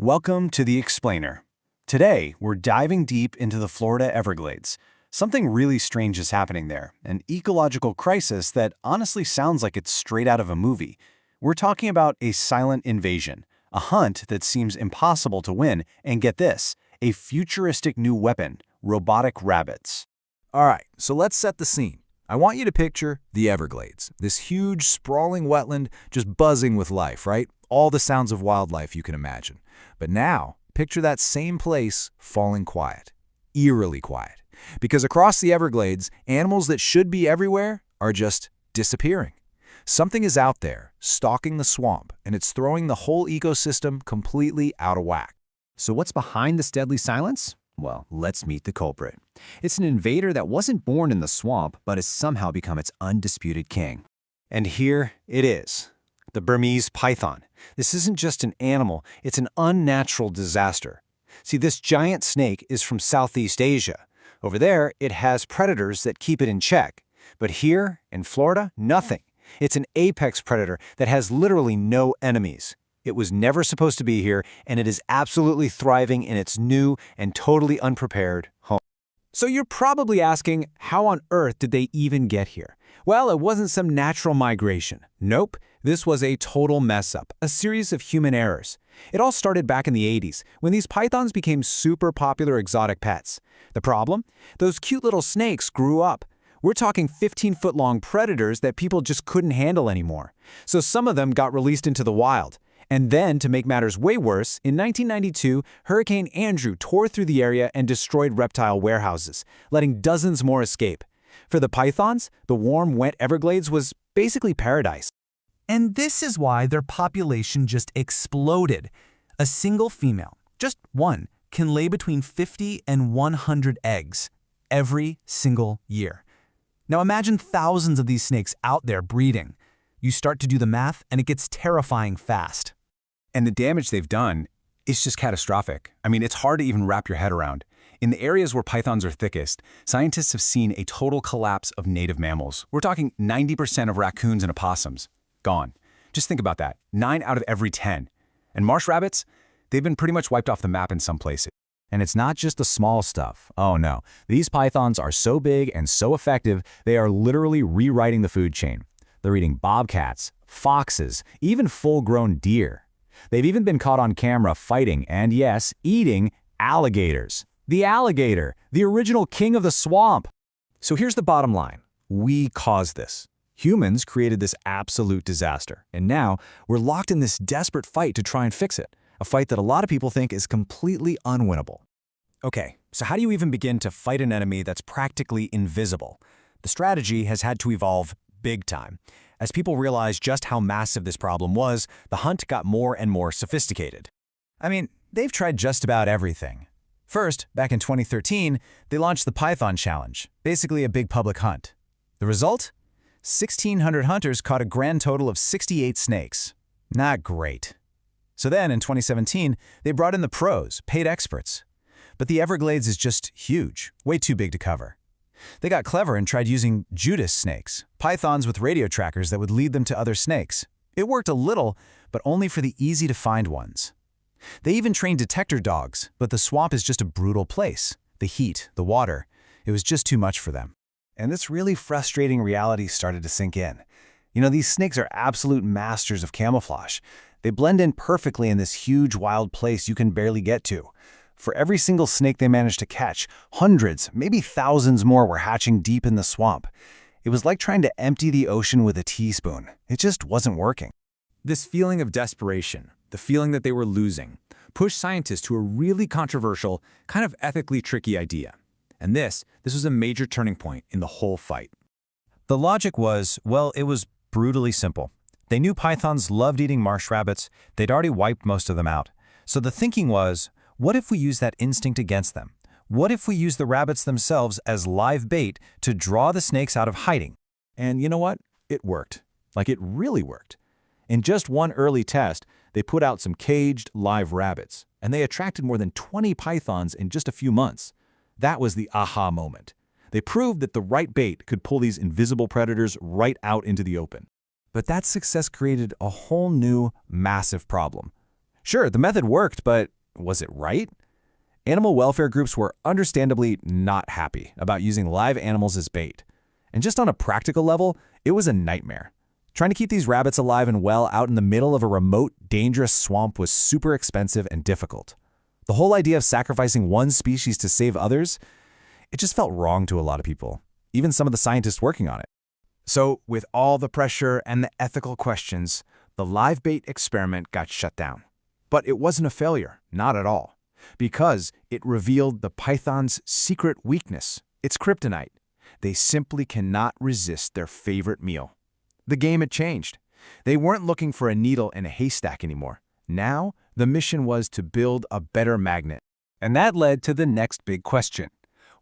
Welcome to The Explainer. Today, we're diving deep into the Florida Everglades. Something really strange is happening there, an ecological crisis that honestly sounds like it's straight out of a movie. We're talking about a silent invasion, a hunt that seems impossible to win, and get this, a futuristic new weapon, robotic rabbits. All right, so let's set the scene. I want you to picture the Everglades, this huge, sprawling wetland just buzzing with life, right? All the sounds of wildlife you can imagine. But now, picture that same place falling quiet, eerily quiet. Because across the Everglades, animals that should be everywhere are just disappearing. Something is out there, stalking the swamp, and it's throwing the whole ecosystem completely out of whack. So what's behind this deadly silence? Well, let's meet the culprit. It's an invader that wasn't born in the swamp, but has somehow become its undisputed king. And here it is, the Burmese python. This isn't just an animal, it's an unnatural disaster. See, this giant snake is from Southeast Asia. Over there, it has predators that keep it in check. But here, in Florida, nothing. It's an apex predator that has literally no enemies. It was never supposed to be here, and it is absolutely thriving in its new and totally unprepared home. So you're probably asking, how on earth did they even get here? Well, it wasn't some natural migration. Nope, this was a total mess-up, a series of human errors. It all started back in the 80s, when these pythons became super popular exotic pets. The problem? Those cute little snakes grew up. We're talking 15-foot-long predators that people just couldn't handle anymore. So some of them got released into the wild. And then, to make matters way worse, in 1992, Hurricane Andrew tore through the area and destroyed reptile warehouses, letting dozens more escape. For the pythons, the warm, wet Everglades was basically paradise. And this is why their population just exploded. A single female, just one, can lay between 50 and 100 eggs every single year. Now imagine thousands of these snakes out there breeding. You start to do the math, and it gets terrifying fast. And the damage they've done is just catastrophic. I mean, it's hard to even wrap your head around. In the areas where pythons are thickest, scientists have seen a total collapse of native mammals. We're talking 90% of raccoons and opossums. Gone. Just think about that. 9 out of every 10. And marsh rabbits? They've been pretty much wiped off the map in some places. And it's not just the small stuff. Oh no, these pythons are so big and so effective, they are literally rewriting the food chain. They're eating bobcats, foxes, even full-grown deer. They've even been caught on camera fighting and, yes, eating alligators. The alligator, the original king of the swamp. So here's the bottom line. We caused this. Humans created this absolute disaster. And now we're locked in this desperate fight to try and fix it. A fight that a lot of people think is completely unwinnable. Okay, so how do you even begin to fight an enemy that's practically invisible? The strategy has had to evolve big time. As people realized just how massive this problem was, the hunt got more and more sophisticated. I mean, they've tried just about everything. First, back in 2013, they launched the Python Challenge, basically a big public hunt. The result? 1,600 hunters caught a grand total of 68 snakes. Not great. So then, in 2017, they brought in the pros, paid experts. But the Everglades is just huge, way too big to cover. They got clever and tried using Judas snakes, pythons with radio trackers that would lead them to other snakes. It worked a little, but only for the easy-to-find ones. They even trained detector dogs, but the swamp is just a brutal place. The heat, the water, it was just too much for them. And this really frustrating reality started to sink in. You know, these snakes are absolute masters of camouflage. They blend in perfectly in this huge wild place you can barely get to. For every single snake they managed to catch, hundreds, maybe thousands more were hatching deep in the swamp. It was like trying to empty the ocean with a teaspoon. It just wasn't working. This feeling of desperation, the feeling that they were losing, pushed scientists to a really controversial, kind of ethically tricky idea. And this was a major turning point in the whole fight. The logic was, well, it was brutally simple. They knew pythons loved eating marsh rabbits. They'd already wiped most of them out. So the thinking was, what if we use that instinct against them? What if we use the rabbits themselves as live bait to draw the snakes out of hiding? And you know what? It worked. Like, it really worked. In just one early test, they put out some caged live rabbits, and they attracted more than 20 pythons in just a few months. That was the aha moment. They proved that the right bait could pull these invisible predators right out into the open. But that success created a whole new, massive problem. Sure, the method worked, but was it right? Animal welfare groups were understandably not happy about using live animals as bait. And just on a practical level, it was a nightmare. Trying to keep these rabbits alive and well out in the middle of a remote, dangerous swamp was super expensive and difficult. The whole idea of sacrificing one species to save others, it just felt wrong to a lot of people, even some of the scientists working on it. So, with all the pressure and the ethical questions, the live bait experiment got shut down. But it wasn't a failure, not at all, because it revealed the python's secret weakness. It's kryptonite. They simply cannot resist their favorite meal. The game had changed. They weren't looking for a needle in a haystack anymore. Now, the mission was to build a better magnet. And that led to the next big question.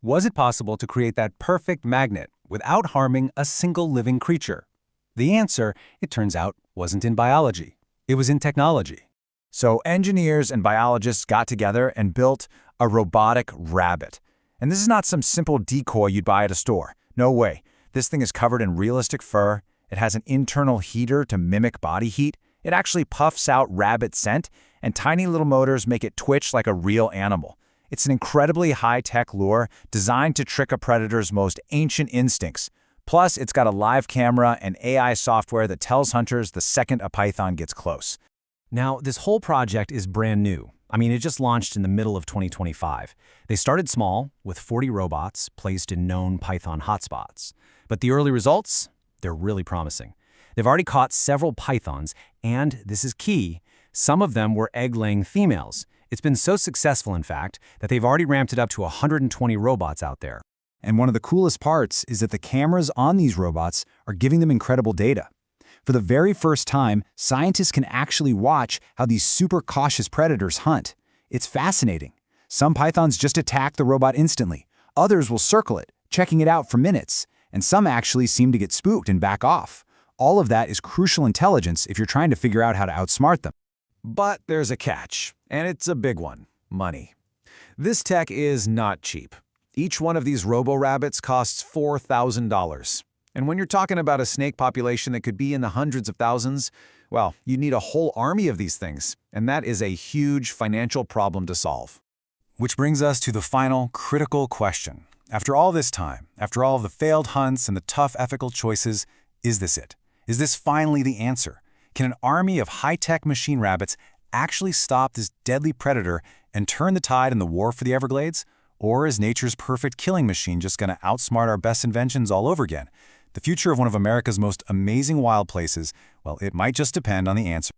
Was it possible to create that perfect magnet without harming a single living creature? The answer, it turns out, wasn't in biology. It was in technology. So engineers and biologists got together and built a robotic rabbit. And this is not some simple decoy you'd buy at a store. No way. This thing is covered in realistic fur. It has an internal heater to mimic body heat. It actually puffs out rabbit scent, and tiny little motors make it twitch like a real animal. It's an incredibly high-tech lure designed to trick a predator's most ancient instincts. Plus, it's got a live camera and AI software that tells hunters the second a python gets close. Now, this whole project is brand new. I mean, it just launched in the middle of 2025. They started small, with 40 robots placed in known python hotspots. But the early results? They're really promising. They've already caught several pythons, and, this is key, some of them were egg-laying females. It's been so successful, in fact, that they've already ramped it up to 120 robots out there. And one of the coolest parts is that the cameras on these robots are giving them incredible data. For the very first time, scientists can actually watch how these super cautious predators hunt. It's fascinating. Some pythons just attack the robot instantly. Others will circle it, checking it out for minutes. And some actually seem to get spooked and back off. All of that is crucial intelligence if you're trying to figure out how to outsmart them. But there's a catch, and it's a big one: money. This tech is not cheap. Each one of these robo-rabbits costs $4,000. And when you're talking about a snake population that could be in the hundreds of thousands, well, you need a whole army of these things, and that is a huge financial problem to solve. Which brings us to the final critical question. After all this time, after all of the failed hunts and the tough ethical choices, is this it? Is this finally the answer? Can an army of high-tech machine rabbits actually stop this deadly predator and turn the tide in the war for the Everglades? Or is nature's perfect killing machine just going to outsmart our best inventions all over again? The future of one of America's most amazing wild places, well, it might just depend on the answer.